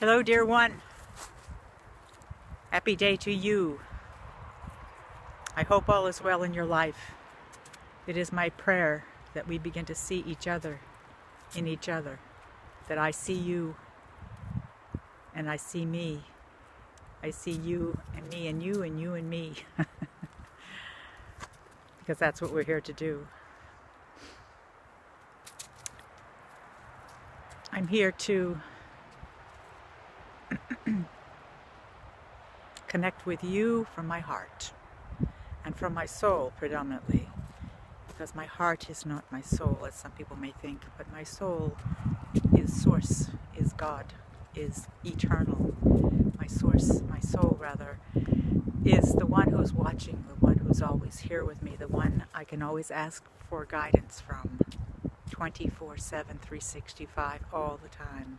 Hello, dear one. Happy day to you. I hope all is well in your life. It is my prayer that we begin to see each other in each other, that I see you and I see me. I see you and me and you and you and me. Because that's what we're here to do. I'm here to connect with you from my heart and from my soul predominantly, because my heart is not my soul, as some people may think, but my soul is source, is God, is eternal. My source, my soul rather, is the one who's watching, the one who's always here with me, the one I can always ask for guidance from 24/7, 365, all the time.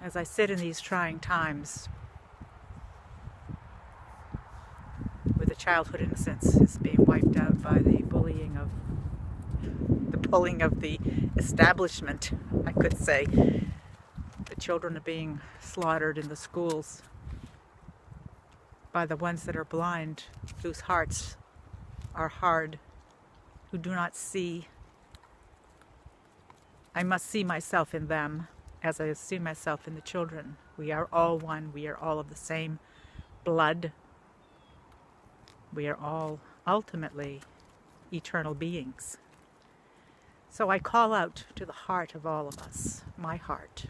As I sit in these trying times, where the childhood innocence is being wiped out by the bullying of the establishment, I could say. The children are being slaughtered in the schools by the ones that are blind, whose hearts are hard, who do not see. I must see myself in them as I see myself in the children. We are all one. We are all of the same blood. We are all ultimately eternal beings. So I call out to the heart of all of us, my heart.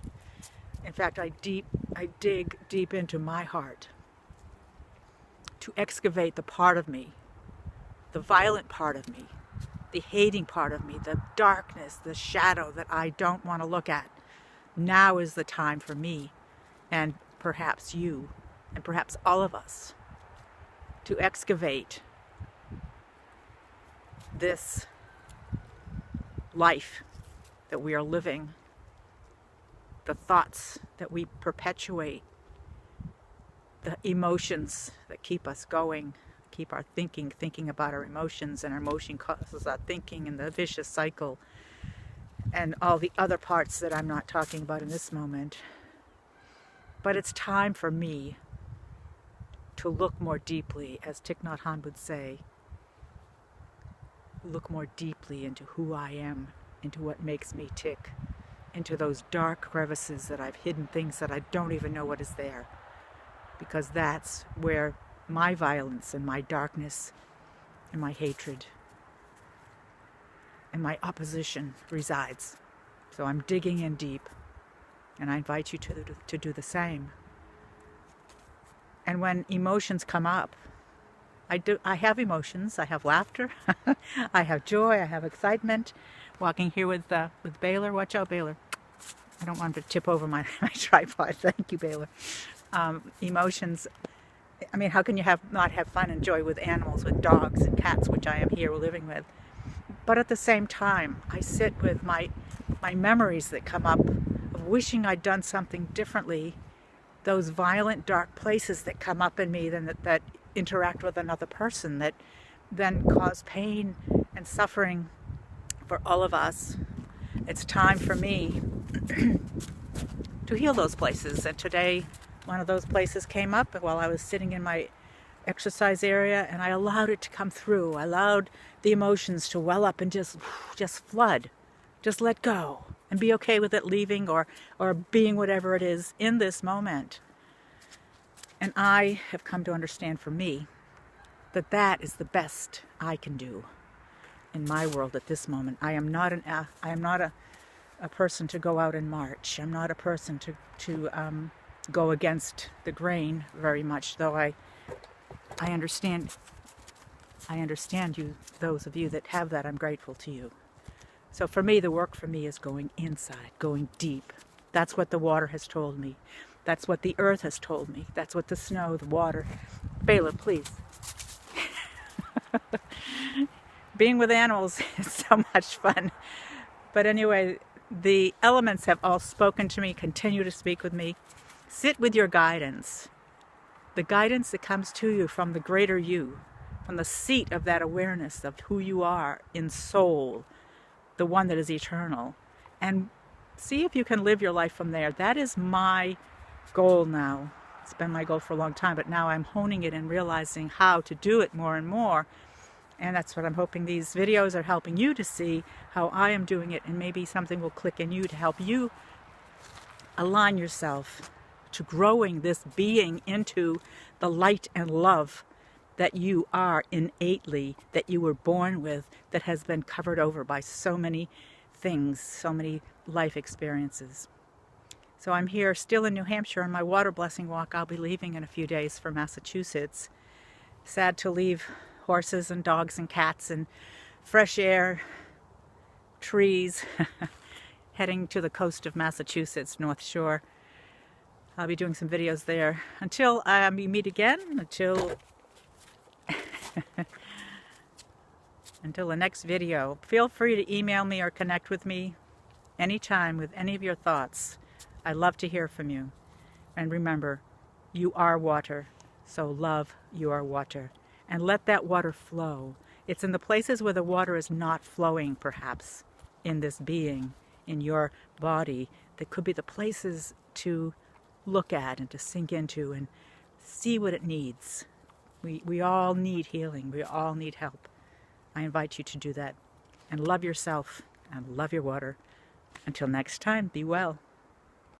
In fact, I dig deep into my heart to excavate the part of me, the violent part of me, the hating part of me, the darkness, the shadow that I don't want to look at. Now is the time for me, and perhaps you, and perhaps all of us, to excavate this life that we are living, the thoughts that we perpetuate, the emotions that keep us going, keep our thinking about our emotions, and our emotion causes our thinking and the vicious cycle, and all the other parts that I'm not talking about in this moment. But it's time for me to look more deeply, as Thich Nhat Hanh would say, look more deeply into who I am, into what makes me tick, into those dark crevices that I've hidden, things that I don't even know what is there. Because that's where my violence and my darkness and my hatred and my opposition resides. So I'm digging in deep, and I invite you to do the same. And when emotions come up, I have emotions. I have laughter. I have joy. I have excitement. Walking here with Baylor. Watch out, Baylor. I don't want him to tip over my tripod. Thank you, Baylor. Emotions. I mean, how can you not have fun and joy with animals, with dogs and cats, which I am here living with? But at the same time, I sit with my memories that come up of wishing I'd done something differently, those violent, dark places that come up in me that interact with another person, that then cause pain and suffering for all of us. It's time for me to heal those places. And today, one of those places came up while I was sitting in my exercise area, and I allowed it to come through. I allowed the emotions to well up and just flood. Just let go and be okay with it leaving or being whatever it is in this moment. And I have come to understand for me that is the best I can do in my world at this moment. I am not a person to go out and march. I'm not a person to go against the grain very much, though I understand you, those of you that have that. I'm grateful to you. So for me, the work for me is going inside, going deep. That's what the water has told me. That's what the earth has told me. That's what the snow, the water. Baylor, please. Being with animals is so much fun. But anyway, the elements have all spoken to me, continue to speak with me. Sit with your guidance. The guidance that comes to you from the greater you, from the seat of that awareness of who you are in soul, the one that is eternal. And see if you can live your life from there. That is my goal now. It's been my goal for a long time, but now I'm honing it and realizing how to do it more and more. And that's what I'm hoping these videos are helping you to see, how I am doing it, and maybe something will click in you to help you align yourself to growing this being into the light and love that you are innately, that you were born with, that has been covered over by so many things, so many life experiences. So I'm here still in New Hampshire on my water blessing walk. I'll be leaving in a few days for Massachusetts. Sad to leave horses and dogs and cats and fresh air, trees, heading to the coast of Massachusetts, North Shore. I'll be doing some videos there. Until we meet again, until the next video, feel free to email me or connect with me anytime with any of your thoughts. I love to hear from you. And remember, you are water, so love your water. And let that water flow. It's in the places where the water is not flowing, perhaps, in this being, in your body, that could be the places to look at and to sink into and see what it needs. We all need healing. We all need help. I invite you to do that. And love yourself and love your water. Until next time, be well.